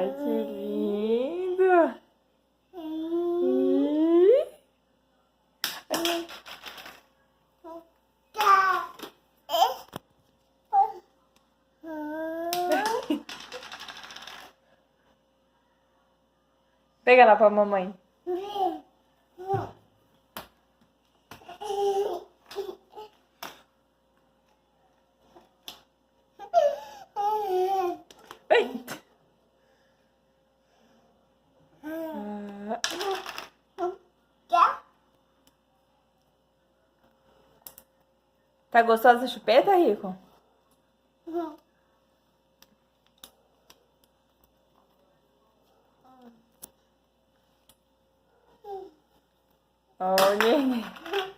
Ai, que lindo. Ih. Pega lá pra mamãe. Eita. Tá gostosa a chupeta, Rico? Olha.